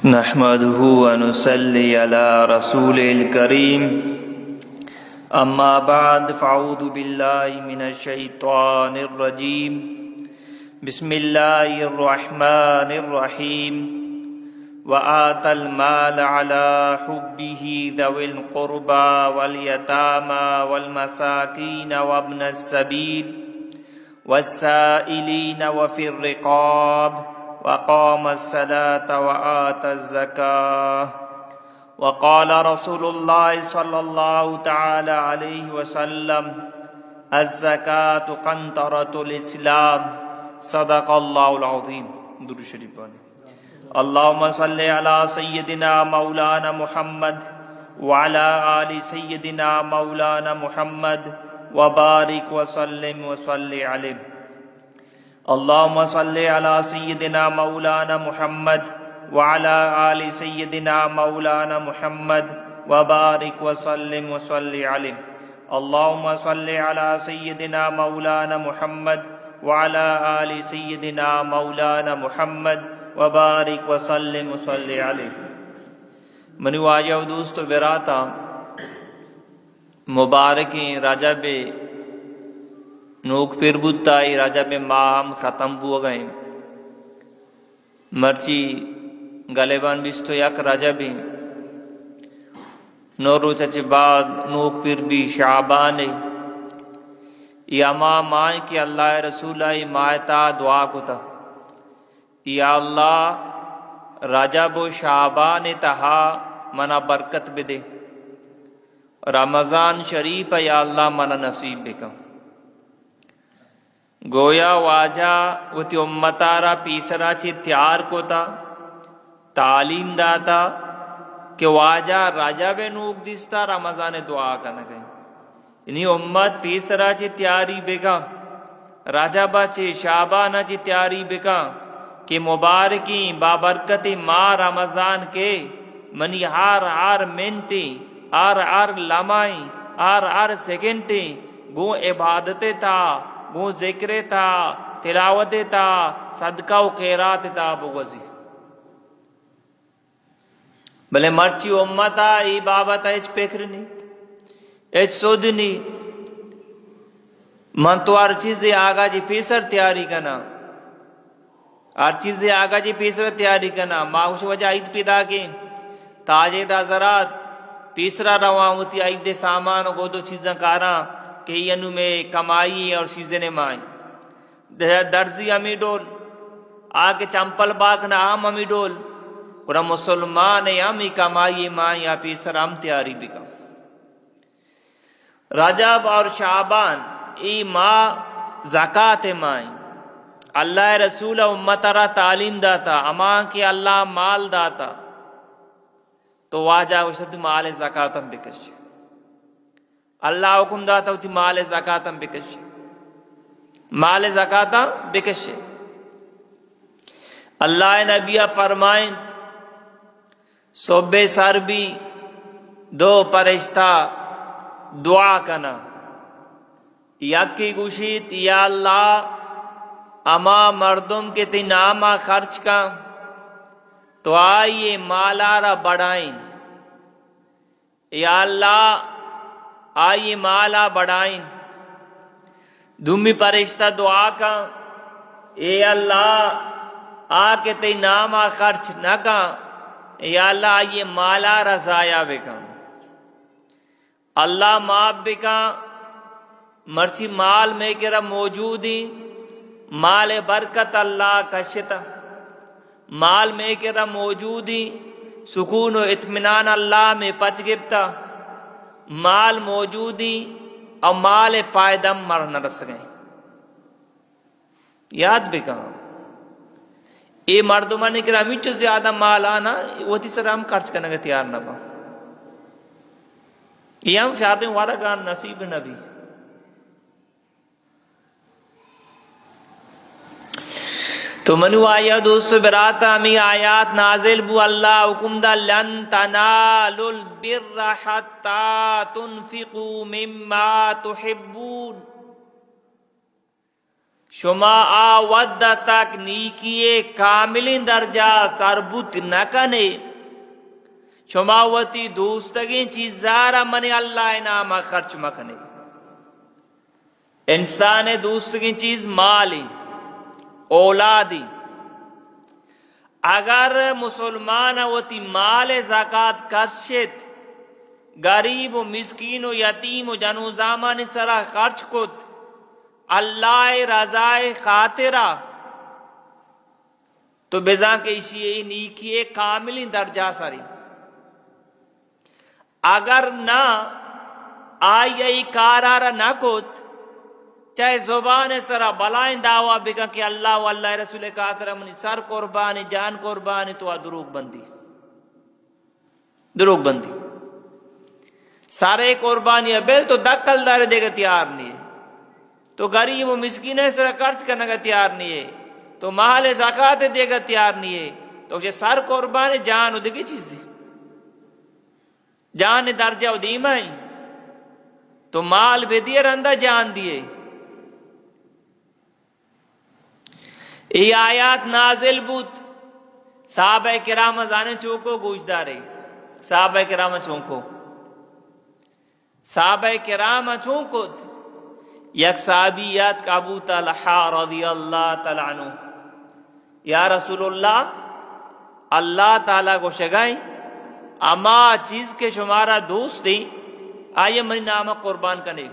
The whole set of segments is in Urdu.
نحمده ونصلي على رسوله الكريم اما بعد فاعوذ بالله من الشيطان الرجيم بسم الله الرحمن الرحيم وآتى المال على حبه ذوي القربى واليتامى والمساكين وابن السبيل والسائلين وفي الرقاب وقام الصلاة وآتى الزكاة وقال رسول الله صلى الله تعالى عليه وسلم الزكاة قنطرة الإسلام صدق الله العظيم. درود شریف پڑھیں. اللهم صل على سيدنا مولانا محمد وعلى آل سيدنا مولانا محمد وبارك وسلم وصل عليه. اللهم صل على سيدنا مولانا محمد وعلى آل سيدنا مولانا محمد وبارك وسلم وصل عليه. اللهم صل على سيدنا مولانا محمد وعلى آل سيدنا مولانا محمد وبارك وسلم وصل عليه. منی واجہ و دوست و براتا مبارکیں رجب نوک پھر بتائی رجب ماہم ختم بو گئے مرچی غالباً 21 رجب نو روز بعد نوک پھر بھی شعبان یا ماں کہ اللہ رسول مائتا دعا کتا یا اللہ رجب و شعبان تہا منا برکت بدے رمضان شریف یا اللہ منا نصیب بکا گویا واجہ وتی امتارا پیسرا چی تیار کو تا تعلیم داتا کہ واجہ رجب نوک دیستا رمضان دعا کرنا گئے یعنی امت پیسرا چی تیاری بکا رجب چی شعبان چی تیاری بکا کہ مبارکی بابرکتی ماہ رمضان کے منی ہر منٹی ہر لمحی ہر سیکنڈی گو عبادت تا گو ذکر تا تلاوت تا صدقہ و خیرات تا بغزی بلے مرچی امتا ای بابتا ایچ پیکرنی ایچ سودنی من تو ہر چیز آگا جی پیسر تیاری کنا ہر چیز آگا جی پیسر تیاری کنا ماہوش وجہ عید پیدا کے تاجے رازرات پیسرا رواں ہوتی عید دے سامان و گودو چیزاں کاراں کہ ینو میں کمائی اور سیزن مائی درزی امی ڈول آگے چمپل باغنا آم امی ڈول اور مسلمان امی کمائی مائی یا پیسر ہم تیاری بکا رجب اور شعبان ای ماہ زکاة مائی اللہ رسول امت را تعلیم داتا امان کی اللہ مال داتا تو واجہ وشد مال زکاة بکش اللہ حکم داتا ہوتی مال زکاة بکش مال زکاة بکش اللہ نبی فرمائیں صبح سر بھی دو پرشتہ دعا کنا یکی گوشید یا اللہ اما مردم کے تی نامہ خرچ کا تو آئیے مالارا بڑھائیں یا اللہ آئیے مالا بڑھائیں دمی پرشتہ دعا کا اے اللہ آکے تی نامہ خرچ نہ کا یا اللہ آئیے مالا رضایا بکا اللہ معاف بکا مرچی مال میں کرا موجودی مال برکت اللہ کشتا مال میں کرا موجودی سکون و اطمینان اللہ میں پچ گپتا مال موجودی اور مال پائدم مر نہ رس گئے یاد بھی کہا اے مردمان نے ہمیں جو زیادہ مال آنا وہ تیسر ہم خرچ کرنے کا تیار نہ با یہ ہم شارنے والا گان نصیب نبی تو منو آیا دوست براتا ہمیں آیات نازل بو اللہ حکم دا لن تنالوا البر حتی تنفقوا مما تحبون شما آود تک نیکی کاملین درجہ سربت نکنے شما وتی دوستگین چیزارا من اللہ نامہ خرچ مکنے. انسان دوستگین چیز مالی اولادی. اگر مسلمان وتی مال زکات کرشت غریب و مسکین و یتیم و جنوزامان سرا خرچ کت اللہ رضائے خاطرہ تو بزاں کے اسی نیکی کاملی درجہ ساری. اگر نہ آئی کارارہ نہ کت چاہے زبان سرا بلائیں دعویٰ بگا کہ اللہ و اللہ رسول خاطرہ منی سر قربانی جان قربانی تو دروغ بندی سارے قربانی بیل تو دکل دار دے گا تیار نہیں ہے تو غریب و مسکین سے خرچ کرنے کا تیار نہیں ہے تو مال زکات دے گا تیار نہیں ہے تو یہ سر قربانی جان دے گی چیز جان درجہ دیما ہی تو مال بھی دیے رندہ جان دیے. یہ آیات نازل بود صحابہ کرام زانے چوکو گوشدارے صحابہ کرام چونکو یک صحابیات کا ابو طلحہ رضی اللہ تعالیٰ عنہ یا رسول اللہ تعالیٰ کو شگائیں اما چیز کے شمارا دوست دیں آئیے منی نامہ قربان کرنے.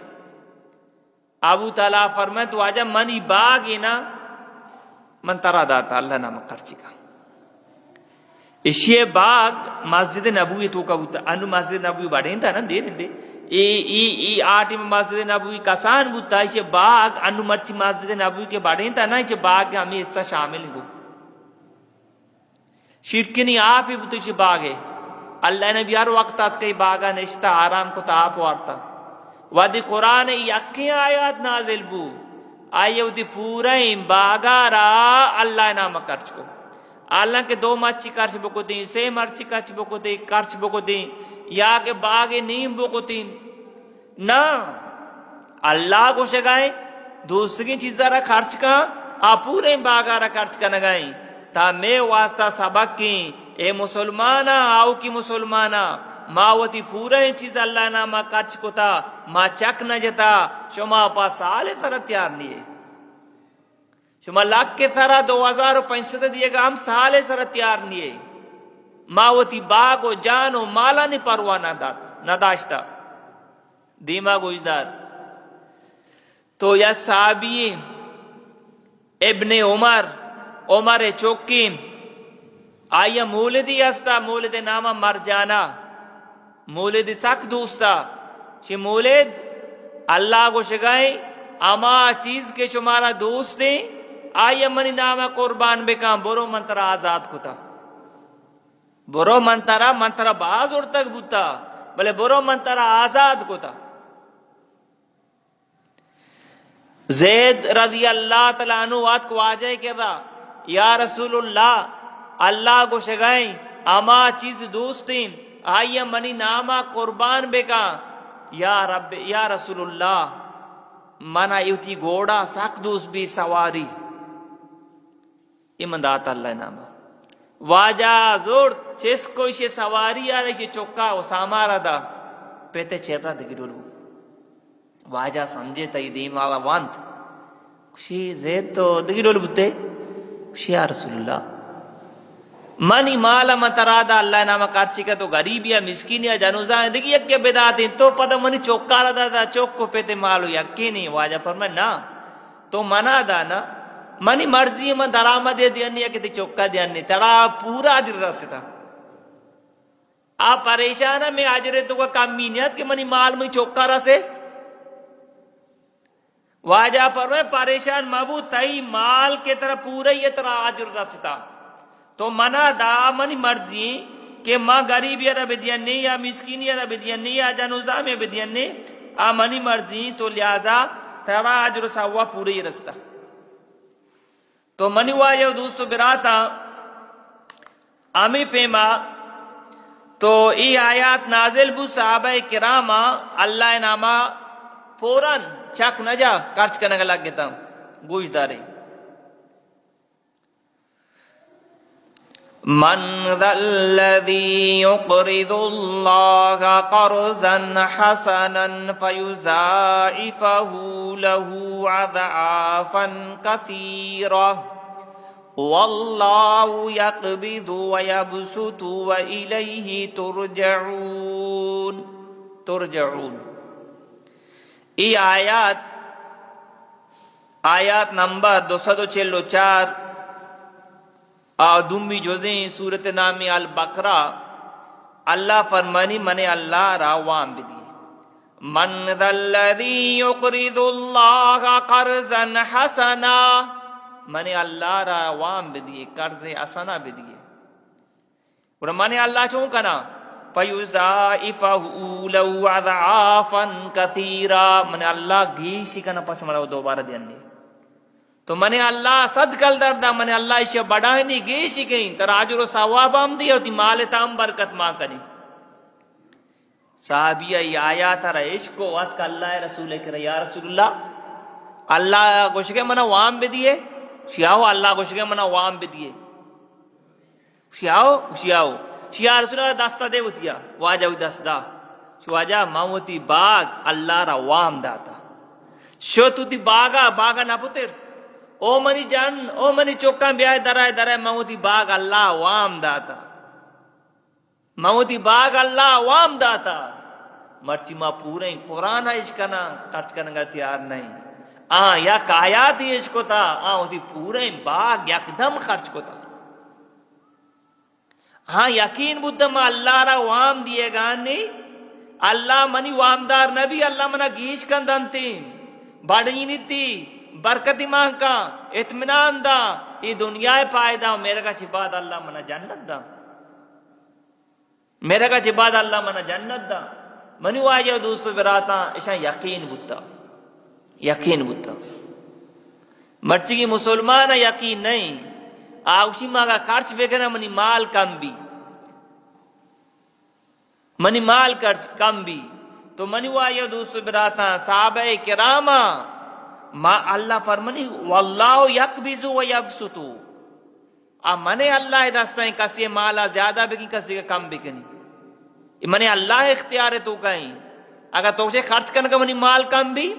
ابو طلحہ فرمائے تو آجا منی باغی نا من ترا داتا اللہ نامہ خرچی کا. اسی باغ مسجد نبوی تو کا بوتا انو مسجد نبوی بڑھیں تھا نا دے رہے ای آٹی میں مسجد نبوی کسان بوتا اسی باغ انو مرچی مسجد نبوی کے بڑھیں تھا نا اسی باغ ہمیں اس سے شامل ہو شرکنی آپ ہی بوتا اسی باغ ہے. اللہ نے بھی ہر وقت آت کئی باغا نشتا آرام کو تا آپ وارتا وادی قرآن یقین آیات نازل بو آئیے وہ دی پورا باغا را اللہ نام کرچ کو اللہ کے دو مچی کرچ بکو دیں سے مرچی کرچ بکو دیں کرچ بکو دیں یا کہ باغ نیم بکو دیں نا اللہ کو شگائیں دوسری چیزیں را خرچ کا آپ پورے باغا را خرچ کا نگائیں تا میں واسطہ سبق کی اے مسلمانا آؤ کی مسلمانا ماوتی پورا چیز اللہ نامہ خرچ کو تا ما چک نہ جتا شما پا سال سر تیار نہیں ہے شما لاکھ کے سارا 2500 دیے گا ہم سال سر تیار نہیں ہے ماوتی باغ و جان و مالا نہیں پرواہ نہ داشتا دیما گوشدار. تو یا صحابی ابن عمر چوکی آیا مولدی استا مولد نامہ مرجانا مولد سخت دوستا چھ مولد اللہ کو شگائیں اما چیز کے شمارا دوست دیں آیا منی نامہ قربان بکام برو منترہ آزاد کتا برو منترہ باز اور تک بوتا بلے برو منترہ آزاد کتا. زید رضی اللہ تعالیٰ عنہ وات کو آجائے کر رہا یا رسول اللہ کو شگائیں اما چیز دوستیں آئیے منی نامہ قربان بکا یا رسول اللہ منا ایوتی گوڑا ساک دوست بھی سواری ایمان داتا اللہ نامہ واجہ زور چیس کو اسے سواری آ رہی اسے چکا اسامہ رہا دا پیتے چیر رہا دکی ڈولو واجہ سمجھے تا یہ دیم آلا وانت کشی زید تو دکی ڈولو بتے کشی یا رسول اللہ منی مالا مترادا اللہ نامہ کارچی کا تو غریب یا مسکین یا جنوزہ دیکھی یک کے بداتی تو پتہ منی چوکا رہا دا چوک کو پیتے مالو یکی نہیں واجہ فرمائے نا تو منا دا نا منی مرضی من درامہ دے دیانی یا کتی چوکا دیانی تڑا پورا عجر رہا تھا آپ پریشانہ میں عجرے تو کا کامینیت کہ منی مال میں چوکا رہا سے واجہ فرمائے پریشان مابو تائی مال کے طرح پورا یہ طرح عجر رہا تھا تو منا دا منی مرضی کہ ماں غریب یا رب دیانی یا مسکین یا رب دیانی یا جنوزہ میں بدیانی آ منی مرضی تو لہذا تیرا عجر ساوا پورا ہی رستا. تو منی واجہ دوستو براتا آمی پیما تو ای آیات نازل بو صحابہ کرامہ اللہ نامہ پورن چک نجا کرچ کرنے لگ گتا گوش دارے من ذا الذي يقرض الله قرضا حسنا فيضاعفه له اضعافا كثيرة والله يقبض ويبسط وإليه ترجعون. یہ آیات نمبر 244 دومی جزیں سورت نامی البقرہ. اللہ فرمانی من اللہ را وام بدیے. من ذا الذی یقرض اللہ قرضا حسنا من اللہ را وام بدیے قرض حسنا بدیے. اور من اللہ چون کنا فَيُضَاعِفَهُ لَهُ أَضْعَافًا كَثِيرًا من اللہ گیشی کنا پشمڑا دوبارہ دینے. تو من اللہ صد کل دردہ من اللہ اسے بڑھائنی گیشی کہیں تر عجر و ثواب ہم دیا ہوتی مال تام برکت ماں کریں. صحابیہ یہ آیات را عشق و وقت کا اللہ رسول کرا یا رسول اللہ اللہ گوشگے منہ وام بھی دیئے شیاؤ اللہ گوشگے منہ وام بھی دیئے شیاؤ شیعہ رسول اللہ دستا دے ہوتیا واجہ ہوئی دستا شو واجہ موتی باغ اللہ را وام داتا شو تو تی باغا نا پتر او منی جان او منی چوکاں بیائے درائے موتی باغ اللہ وام داتا موتی باغ اللہ وام داتا. مرچی ماں پورے قرآن عشقنا خرچ کرنے گا تیار نہیں. یا کایات ہی عشق تھا ہوتی پورے باغ یکدم خرچ کو تھا. یقین بدھم اللہ را وام دیے گا نہیں اللہ منی وامدار نبی اللہ منا گیش کندن تھی بڑی نیتی برکتی ماں کا اطمینان دا یہ دنیا پائے دا میرے کا چھپاد اللہ منا جنت دا میرے کا چھپاد اللہ منا جنت دا منی واجہ دوستو براتا ایشا یقین بودتا مرچی کی مسلمان یقین نہیں آوشی ماں کا خرچ بگنا منی مال کم بھی تو منی واجہ دوستو براتا صحابہ کراما ما اللہ فرمانی واللہ یقبض و یبسط منے اللہ دستا ہے کسی مالا زیادہ بکی کسی کا کم بکنی منے اللہ اختیار ہے تو کہیں اگر تو اسے خرچ کرنے کا منی مال کم بھی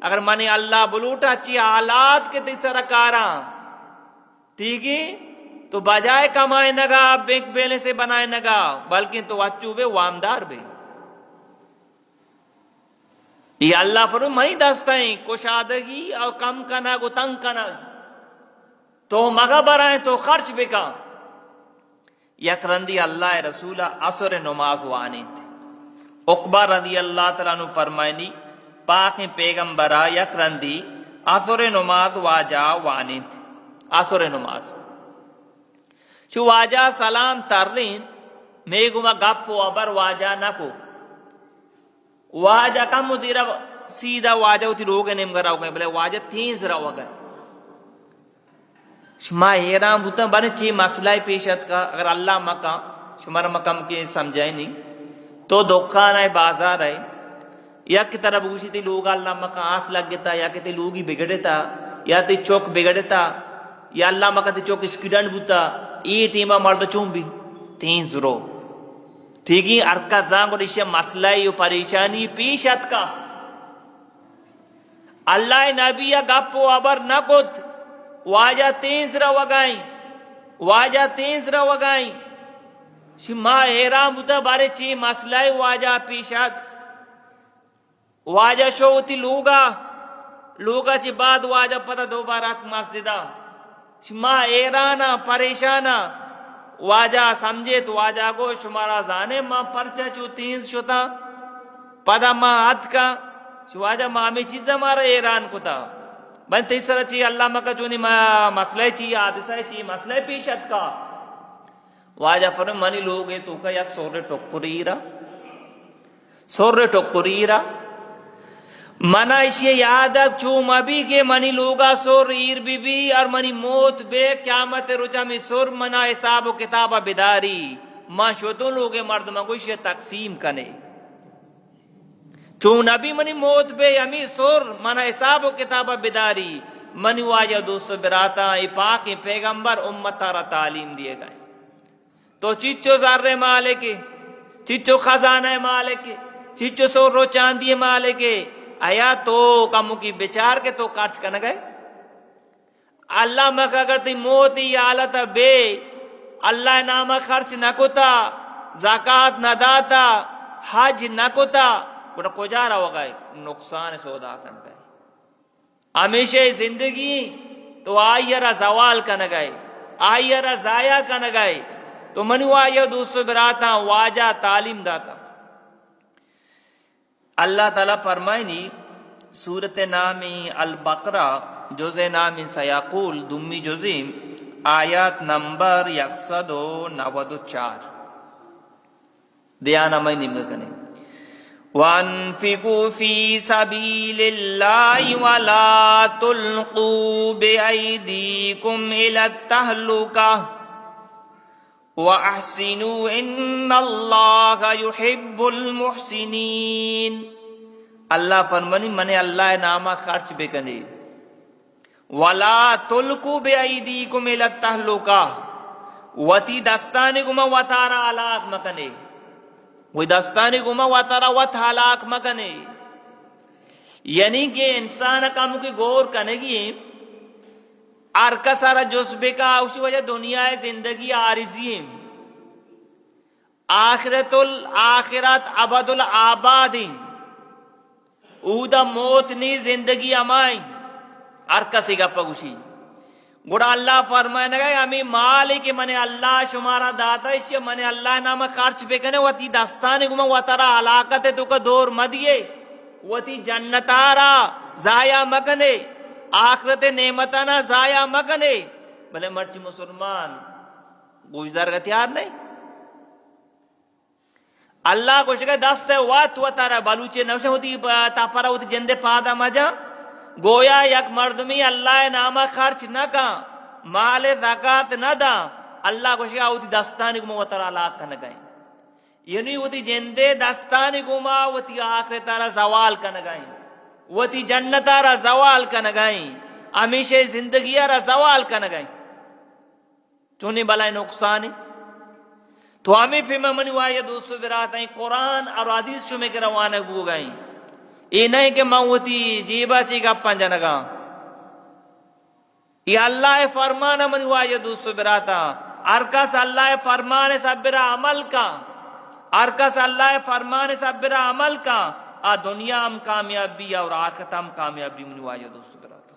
اگر منے اللہ بلوٹا اچھی حالات کے تیسرا کارا ٹھیک ہے تو بجائے کمائے نگا بینک بیلنس سے بنائے نگا بلکہ تو اچھو بے وامدار بے یہ اللہ فرمائے میں دستا ہے کشادگی اور کم کنا کو تنگ کنا تو مگا برائیں تو خرچ بکا. یک رندی اللہ رسولہ عصر نماز وانی تھی. عقبہ رضی اللہ تعالیٰ عنہ فرمائنی پاک پیغمبرہ یک رندی عصر نماز واجہ وانی تھی. عصر نماز شو واجہ سلام ترین میگوما گپ و ابر واجہ نکو واجہ کم مدیرہ سیدھا واجہ ہوتی روگے نیم گرہ ہوگئے بلے واجہ تینز رہ ہوگئے شما حیران بھوتا بنے چی مسئلہ پیشت کا اگر اللہ مکہ شمار مکم کے سمجھائیں نہیں تو دکھان ہے بازار ہے یا کی طرح بوشی تھی لوگ اللہ مکہ آس لگ گتا یا کہ تی لوگی بگڑے تا یا تی چوک بگڑے تا یا اللہ مکہ تی چوک اسکیڈنٹ بوتا ای ٹیمہ مرد چون بھی تینز رو ٹھیکی ارکا زانگ اور اسے مسئلہ و پریشانی پیشت کا اللہ نبی گپ و عبر نہ کت واجہ تینز رو وگائیں شما حیران بوتا بارے چی مسئلہ واجہ پیشت واجہ شوتی لوگا چی بعد واجہ پتہ دوبارہ مسجدہ شما حیرانا پریشانا واجہ سمجھے تو واجہ کو شمارا زانے ماں پرچہ چو تینز شتا پدا ماں حد کا شو واجہ ماں ہمیں چیزا مارا ایران کو تا بن تیسرا چی اللہ مکہ چونی مسئلہ چی حادثہ چی مسئلہ پیشت کا واجہ فرم منی لوگے تو کا یک سور ٹکریرا منا اسے یادت چو مبی کے منی لوگا سور ایر بی بی اور منی موت بے قیامت رچا میں سور منا حساب و کتابہ بداری ماں شدوں لوگے مرد مگوش یہ تقسیم کنے چو نبی منی موت بے ہمیں سور منا حساب و کتابہ بداری منی واجہ دوست براتا ای پاک پیغمبر امتا را تعلیم دیے گئے تو چچو ذر مالک چچو خزانہ مالک چچو سورو چاندی مالک آیا تو کمو کی بچار کے تو خرچ کرنے گئے اللہ مکہ کرتی موتی حالت بے اللہ نامہ خرچ نہ کتا زکاة نہ داتا حج نہ کتا گوڑا کجا رہا گئے نقصان سودا کرنے گئے ہمیشہ زندگی تو آئیے را زوال کرنے گئے آئیے را ضائع کرنے گئے تو منو آئیے دوسرے براتا واجہ تعلیم داتا اللہ تعالیٰ فرمائنی سورت نامی البقرہ جزء نامی سیاقول دمی جزیم آیات نمبر 194 دیانا میں نمگا کنے وَأَنفِقُوا فِي سَبِيلِ اللَّهِ وَلَا تُلْقُوا بِأَيْدِيكُمْ إِلَى التَّهْلُكَةِ وَأَحْسِنُوا إِنَّ اللَّهَ يُحِبُّ الْمُحْسِنِينَ اللہ فرمانی منِ اللہ نامہ خرچ بکنے وَلَا تُلْقُوا بِأَيْدِيكُمْ إِلَى التَّهْلُكَةِ وَتِ دستانی گما وطارا علاق مکنے وہ دستانی گما وطارا وط حلاق مکنے یعنی کہ انسان کامو کی غور کنگی ارکا سارا جذبے کا اسی وجہ دنیا زندگی عارضی ہے آخرت الآخرت ابد الآباد اودا موت نی زندگی امائیں ارکا سی گپا گوشی گوڑا اللہ فرمائے گئے ہمیں مالک من اللہ شمارا داتا اس من اللہ نام خرچ بکنے وطی دستانی گما وطرا علاقت تو کا دور مدیے وطی جنتارا ضائع مکنے آخرت نعمتانا ضائع مکنے بلے مرچی مسلمان گوشدار کا تیار نہیں اللہ کو شکر دست وات وطارا بلوچے نوشے ہوتی تاپارا ہوتی جندے پادا مجا گویا یک مردمی اللہ نامہ خرچ نہ کا مال زکاة نہ دا اللہ کو شکا ہوتی دستانی گما وطر علاق کا نگائیں یعنی ہوتی جندے دستانی گما ہوتی آخرتارا زوال کا نگائیں ہوتی جنتارا زوال کا نگائیں ہمیشہ زندگیارا زوال کا نگائیں چونی بلائے نقصانی تو ہمیں پھر میں منی وائی دوستو برات ہیں قرآن اور حدیث شمیں کے روانے گو گئیں یہ نہیں کہ میں ہوتی جیبا چی گا پنجنگا یہ اللہ فرمانا منی وائی دوستو براتا ارکس اللہ فرمان سبرا عمل کا ارکس اللہ فرمان سبرا عمل کا دنیا ہم کامیابی اور آخرت ہم کامیابی منی وائی دوستو براتا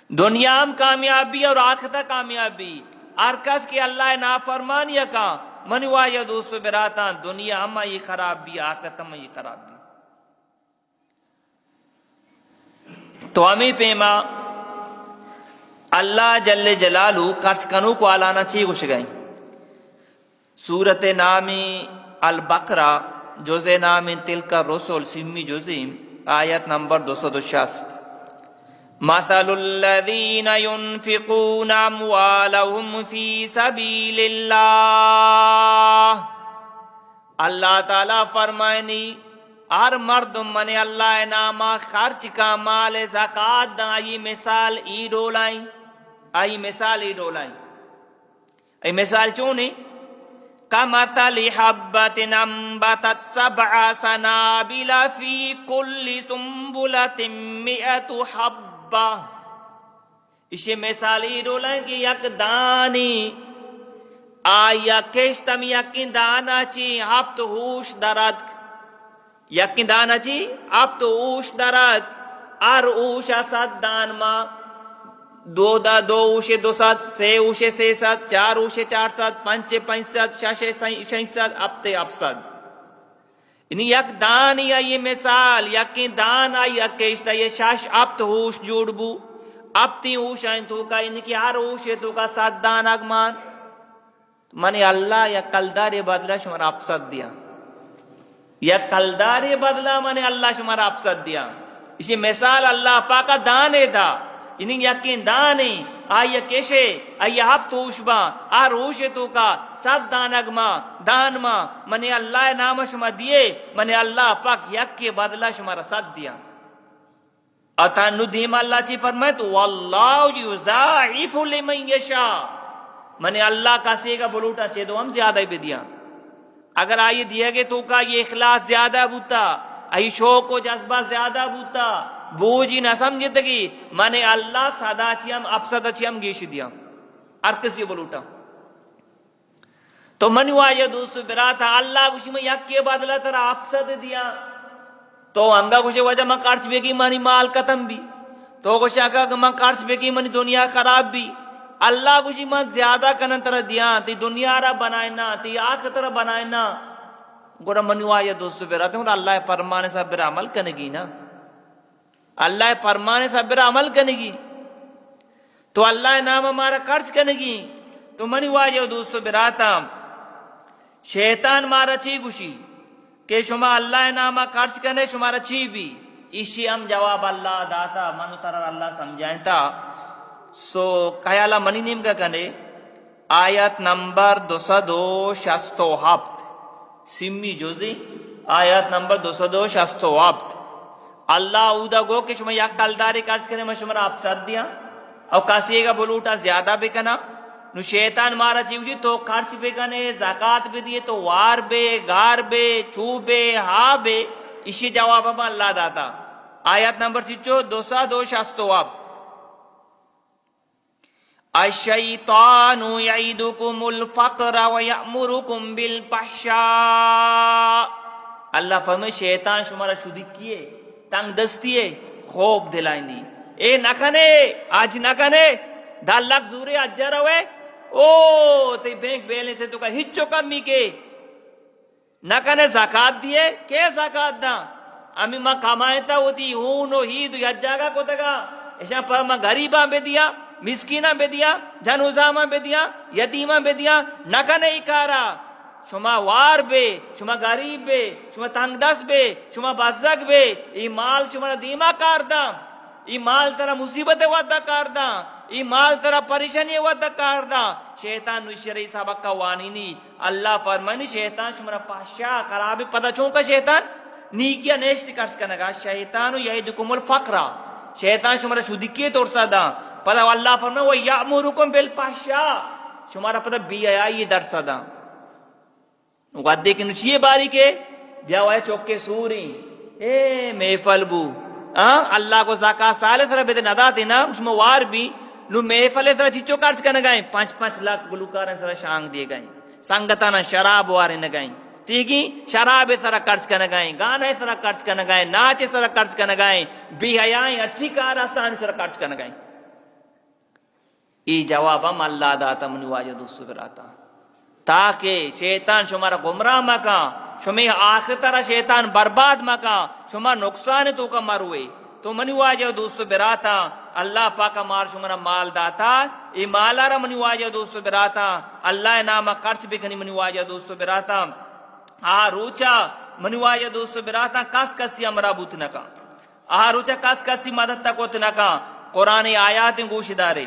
دنیا ہم کامیابی اور آخرت کامیابی ارکس کی اللہ نافرمانی کا منی وائی دوستو براتا دنیا ہم یہ خراب بھی آخرت ہم یہ خراب بھی تو ہمیں پیما اللہ جل جلالو خرچ کنو کو آلانا چاہیے گوش گئیں سورت نامی البقرہ جزء نامی تلک رسول سمی جزیم آیت نمبر 266 مثل الذین ينفقون اموالهم فی سبیل اللہ اللہ تعالیٰ فرمائنی ہر مرد من اللہ نامہ خرچ کا مال زکاة دا آئی مثال ای ڈولائیں آئی مثال ای ڈولائیں ای مثال چونی کمثل حبت انبتت 7 سنابل فی کل سنبلت 100 حبہ اسے مثال ای ڈولائیں کہ یک دانی آیا کشتم یقین دانا چی ہفت ہوش درد یقین دانا چی اب تو اوش درد ار اوش 7 دان ما 2 دا 2 اوشے 2 7 6 اوشے 6 7 4 اوشے 4 7 5 5 7 6 6 7 اب تے اب 7 یعنی یک دان یا یہ مثال یقین دان یا کشتا یہ شاش اب تو اوش جوڑ بو اب تی اوش آئیں تو کا ان کی ہر اوشے تو کا 7 دان اگمان منی اللہ یا کلدار بدلہ شمار اب 7 دیا یا کلدار بدلہ میں نے اللہ شمارا افسد دیا اسی مثال اللہ پاکا دانے دا انہیں یقین دانے آیا کیشے آیا ہب توشبا روشے تو کا 7 دانگما دانما میں نے اللہ نام شما دیے میں نے اللہ پاک یک کے بدلہ شمارا 7 دیا اتانو دیم اللہ چی فرمائے تو واللہ یضاعف لمن یشاء، منی اللہ کا سیگا بلوٹا چے دو ہم زیادہ بھی دیا. اگر آئی دیا گے تو کا یہ اخلاص زیادہ بوتا، ای شوق و جذبہ زیادہ بوتا، بوجی نہ سمجھتگی منی اللہ سادا چیم افسد چیم گیش دیا ارکسی بلوٹا. تو منی واجہ دوست براتا اللہ کچھ میں یک کے بدلہ تر افسد دیا، تو ہنگا کچھ وجہ میں خرچ بے کی منی مال ختم بھی، تو کچھ اگا میں خرچ بے کی منی دنیا خراب بھی. اللہ کچھ میں زیادہ کنن طرح دیا تی دنیا را بنائنا تی آخر طرح بنائنا. گوڑا منی واجہ دوست براتا ہوں اللہ فرمانے سے برا عمل کنگی نا، اللہ فرمانے سے برا عمل کنگی تو اللہ نام ہمارا خرچ کنگی. تو منی واجہ دوست براتا شیطان مارا چی گوشی کہ شما اللہ نامہ خرچ کرنے شمارا چی بھی، اسی ہم جواب اللہ داتا منو ترار اللہ سمجھائیں تا. سو خیالہ منی نیم کا کنے آیت نمبر 267 سمی جوزی آیت نمبر 267 اللہ اودا گو کہ شما یک کلداری خرچ کرنے میں شمارا افسد دیا اور کسی کا بلوٹا زیادہ بھی کنا نو شیطان مارا چیوشی تو خرچ بے کنے زکاة بھی دیے تو وار بے گار بے چو بے ہا بے، اسی جواب ہم اللہ داتا. آیت نمبر 267 الشیطان یعیدکم الفقر ویأمرکم بالفحشاء. اللہ فرمائے شیطان شمارا شدی کیے تنگ دستیے خوب دلائیں دی، اے نہ کنے آج نہ کنے دال لکھ زورے اجا روے او تی بینک بیلنس سے تو کا ہچو کمی کے نہ کنے زکاة دیے کہ زکاة دا امی ماں کمائیتا ہوتی ہونو ہی دو یجاگا کو تگا ایشا پر ماں غریباں بے دیا، مسکیناں بے دیا، جنوزاماں بے دیا، یتیماں بے دیا. نہ کنے اکارا شما وار بے شما غریب بے شما تنگ دست بے شما بزرگ بے ای مال شما دیما کار دا، ای مال ترا مصیبت ودا کار دا، ای مال ترا پریشانی ودا کار دا. شیطان نشری سبق کا وانی نہیں. اللہ فرمانی شیطان شمارا پاشا خرابی پتہ چونکا شیطان نیکیا نیشتی کرس کنگا شیطانو یعیدکم الفقر، شیطان شمارا شدکی تورسا دا پتہ اللہ فرمانی وَيَأْمُرُكُمْ بِالْفَحْشَاءِ شمارا پتہ بی آئی درسا دا. ودے کی نچیے باری کے بیاوائے چوکے سوری اے میفل بو اللہ کو زکاة سالے سرہ بیتے ندا دینا اس میں وار بھی نو محفلے سرہ چیچو کارچ کرنے گئیں 5-5 لاکھ گلوکاریں سرہ شانگ دیے گئیں، سنگتانا شراب وارے نگائیں، ٹھیکی شراب سرہ کارچ کرنے گئیں، گانے سرہ کارچ کرنے گئیں، ناچے سرہ کارچ کرنے گئیں، بھی حیائیں اچھی کاراستانی سرہ کارچ کرنے گئیں. ای جواب ہم اللہ داتا منی واجہ دوستو براتا تاکہ شیطان شمارا گمراہ مکا، شمی آخر طرح شیطان برباد مکا، شما نقصان تو کا مروے. تو منی واجہ دوستو براتا اللہ پاکا مار شمارا مال داتا، ای مالارا منی واجہ دوستو براتا اللہ نامہ خرچ بکنی منی واجہ دوستو براتا. روچا منی واجہ دوستو براتا کس کسی امرا بوت نکا، روچا کس کسی مدد تکوت نکا. قرآن آیات گوش دارے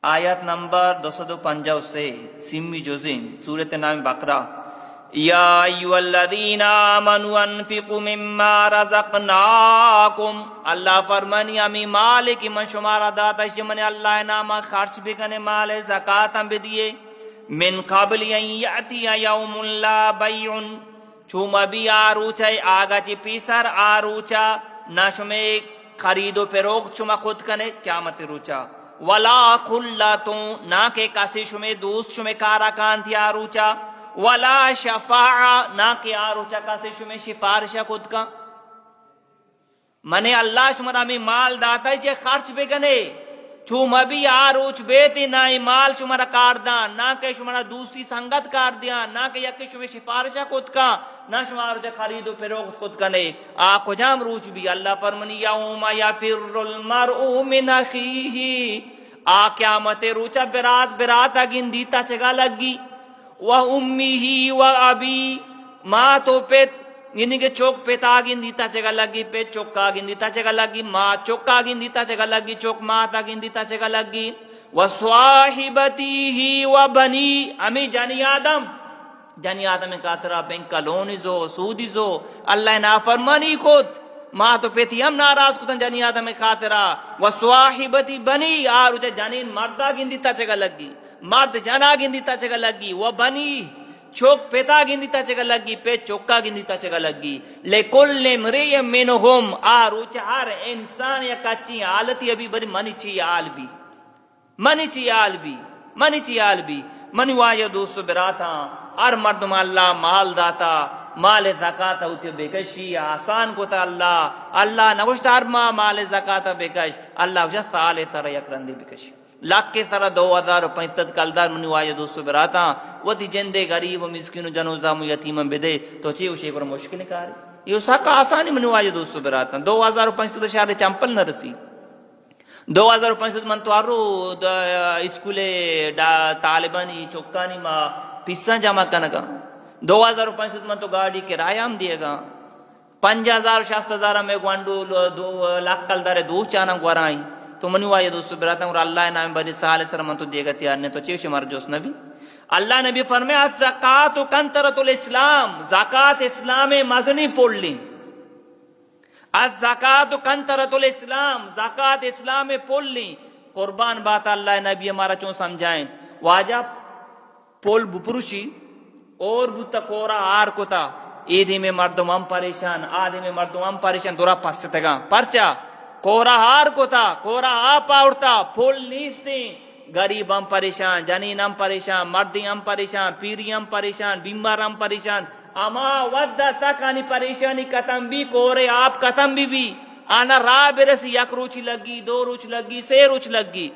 آیت نمبر 255 سے سمی جزین سورت نام بقرہ یا ایوہ الذین آمنوا انفقوا مما رزقناکم. اللہ فرمانی امی مالک من شمارا داتا من اللہ نامہ خرچ بکنے مال زکاة بھی دیے من قبل ان یأتی یوم لا بیع چوما بھی آروچا آگا چی پیسر آروچا نہ شمیں خرید و فروخت شما خود کنے قیامت روچا ولا خلتوں نہ کہ کسی شمیں دوست شمیں کارا کان تھی آروچا ولا شفاعہ نہ کہ آروچا کسی شمیں شفارشہ خود کا. منے اللہ شمرا میں مال داتا ہے چھے خرچ بگنے چوم ابھی آروچ بیتی نہ مال شمرا کار دا نہ کہ شمرا دوستی سنگت کار دیا نہ کہ یکی شمیں شفارشہ خود کا نہ شمارا روچا خرید و فروخت خود کنے آکو جام روچ بھی. اللہ فرمانی یوم یفر المرء من اخیہ قیامت روچا برات اگن دیتا چگا لگی وَأُمِّهِ وَأَبِي ماں تو پیت یعنی کہ چوک پیت آگن دیتا چگا لگی پیت چوک آگن دیتا چگا لگی ماں چوک آگن دیتا چگا لگی چوک ماں آگن دیتا چگا لگی وَصَاحِبَتِهِ وَبَنِي امی جانی آدم کاترہ بینک کا لونی زو سودی زو اللہ نافرمانی خود ما تو پیتی ہم ناراض کتن جنی آدم خاطرہ و صواحبتی بنی آر اچھے جنین مردہ گندی تا چگا لگی مرد جنا گندی تا چگا لگی و بنی چوک پیتا گندی تا چگا لگی پہ چوکا گندی تا چگا لگی لکل امرئ منہم آر اچھے ہر انسان یا کچی حالتی ابھی بری منی چی آل بھی منی چی آل بھی منی چی آل بھی منی واجہ دوستو براتا ہر مردم اللہ مال داتا مال زکاة ہوتی بکشی آسان کو تا اللہ نوشت ہر مال زکاة بکش اللہ وشت سال سر یکرندی بکش لاکھ کے سر 2500 کلدار منی واجہ دوستو براتا وہ دی جندے غریب و مسکین و جنوزام و یتیم بدے تو چی اسے پر مشکل کاری یہ سکا آسانی منی واجہ دوستو براتا 2500 شہر چمپل نہ رسی 2500 من تو آرو اسکول طالبانی چوکانی ما پیسہ جمع کنگا 2500 من تو گاڑی کرایہ ہم دیے گا 5000 6000 میں گوانڈو 2 لاکھ کل دارے 2 چانم گوارائیں تو منی واجہ دوستو براتا اور اللہ نام بری سال سر من تو دے گا تیار نے تو چیوش مر جوس نبی اللہ نبی فرمائے الزکاة کنترۃ الاسلام زکاة اسلام مزنی پوڑ لیں الزکاة کنترۃ الاسلام زکاة اسلام پول لیں قربان بات اللہ نبی ہمارا چون سمجھائیں واجہ پول بپروشی اور بوتا کورا آر کتا ایدی میں مردم ہم پریشان آدھی میں مردم ہم پریشان دورا پس تگا پرچا کورا آر کتا کورا آپ آورتا پول نیستیں غریب ہم پریشان جنین ہم پریشان مردی ہم پریشان پیری ہم پریشان بیمار ہم پریشان اما ودہ تک آنی پریشانی ختم بھی کورے آپ ختم بھی آنا راہ برسی 1 روچ لگی 2 روچ لگی 6 روچ لگی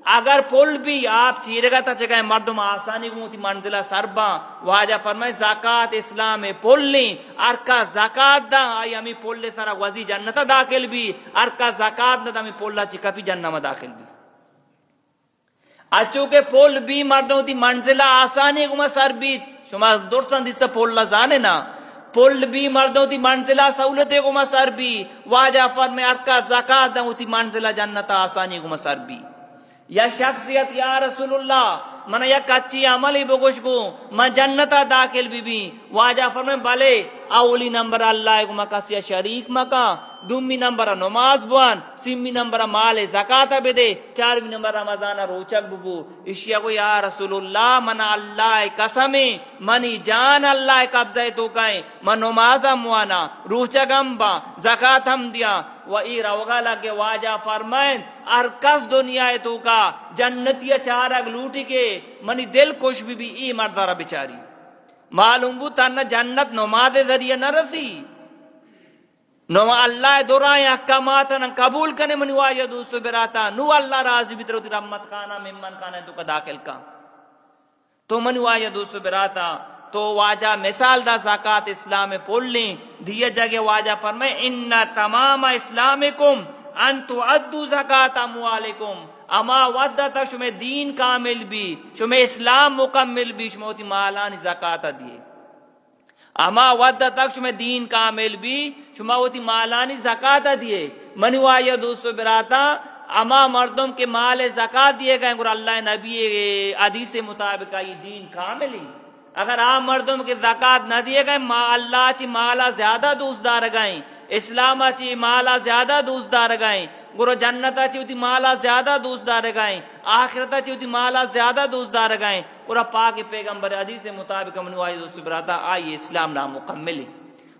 اگر پل بھی آپ چیرے گا تا چکائیں مردم آسانی گوتی منزلہ سرباں واجہ فرمائے زکاة اسلام پل لیں ارکا زکاة دا آئی ہمیں پل لے سارا وزی جنتا داخل بھی ارکا زکاة دا ہمیں پل لا چکا بھی جنہ میں داخل بھی اچھو کہ پل بھی مردوں تی منزلہ آسانی گو سر بھی شما درستان دیستا پول لزانے نا پول بھی مردوں تی منزلہ سہولتے گو مسر بھی واجہ فرمائے ارکا زکاة دا تی منزلہ جنتا آسانی گو مسر بھی یا شخصیت یا رسول اللہ من یک اچھی عملی بگوش گو من جنتا داخل بھی واجہ فرمائے بلے اولی نمبر اللہ کو مکاسی شریک مکا دومی نمبر نماز بوان سیمی نمبر مال زکاة بدے 4ویں نمبر رمضان روچک ببو اشیاء کو یا رسول اللہ من اللہ قسمیں منی جان اللہ قبضہ تو کہیں من نماز ہم وانا روچک ہم با زکاة ہم دیا و ای روگا لگے واجہ فرمائیں ارکس دنیا تو کا جنتی چارک لوٹی کے منی دل خوش بھی ای مردارہ بچاری معلوم بو تانا جنت نماز ذریعہ نہ رسی نو اللہ دورائیں احکامات قبول کرنے منی واجہ دوستو براتا نو اللہ راضی بھی تروتی رحمت خانہ ممن خانہ تو کا داخل کا تو منی واجہ دوستو براتا تو واجہ مثال دا زکاة اسلام پول لیں دیئے جگہ واجہ فرمائے ان تمام اسلامکم ان تعدو زکاة اموالکم اما ودہ تک شمیں دین کامل بھی شمیں اسلام مکمل بھی شمیں ہوتی مالانی زکاة دیئے اما ودہ تک شمیں دین کامل بھی شمیں ہوتی مالانی زکاة دیئے منی واجہ دوستو براتا اما مردم کے مال زکاة دیئے گئے اور اللہ نبی حدیث مطابق یہ دین کامل ہی اگر آپ مردم کے زکاة نہ دیے گئے اللہ چی مالا زیادہ دوست دار گئیں اسلام چی مالا زیادہ دوست دار گئیں گرو جنتا چی ہوتی مالا زیادہ دوست دار گئیں آخرتا چی ہوتی مالا زیادہ دوست دار گئیں گرو پاک پیغمبر حدیث مطابق منوائی دوست براتا آئی اسلام نامکمل ہے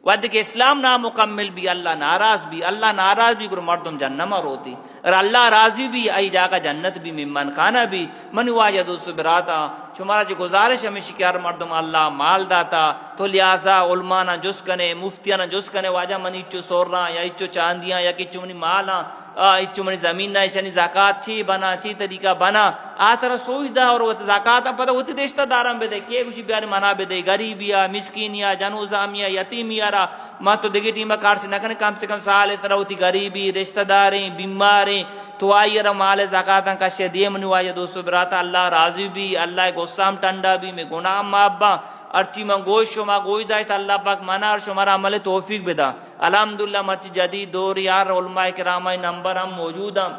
ود کہ اسلام نامکمل بھی اللہ ناراض بھی گرو مردم جنم روتی اور اللہ راضی بھی آئی جاگا جنت بھی ممن خانہ بھی منوائی دوست براتا شمارا جی گزارش ہمیشہ کہ ہر مردم اللہ مال داتا تو لہذا علماء نہ جس کنے مفتیاں نہ جس کنے واجہ منی اچھو سورنا یا اچھو چاندیاں یا کچھو منی مالا اچھو منی زمین نہ اشانی زکاة چی بنا چی طریقہ بنا آترا سوچ دا اور وہ زکاة پتہ ہوتی دیشتہ دارم بدے کیے کچھ بیاری منا بدے غریبیا مسکینیا جنوزامیا یتیمیا را ماں تو دیگی ٹیمہ کار سے نہ کنے کم سے کم سال اس طرح ہوتی غریبی رشتہ داریں بیماریں تو آئی رہا مال زکاة کا شدیے منوائی دوستو براتا اللہ راضی بھی اللہ غصام ٹنڈا بھی میں گناہ مابا ارچی من گوش شما گوش داشت اللہ پاک منا اور شمارا عمل توفیق بدا الحمدللہ مرچی جدید دور یار علماء کرامہ نمبر ہم موجود ہم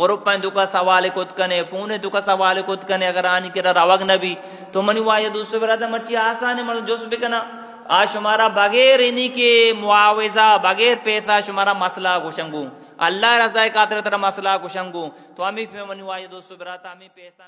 غروب پائیں دکا سوال کت کنے پونے دکا سوال کت کنے اگر آنی کرا روگ نبی تو منی وائی دوستو براتا مرچی آسانی مرچی جوس بکنا آج شمارا بغیر انہی کے معاوضہ بغیر پیسہ شمارا مسئلہ گوشنگو اللہ رضا خاطر ترا مسئلہ گوشنگو تو ہمیں منواج دوستو براتا ہمیں پیسہ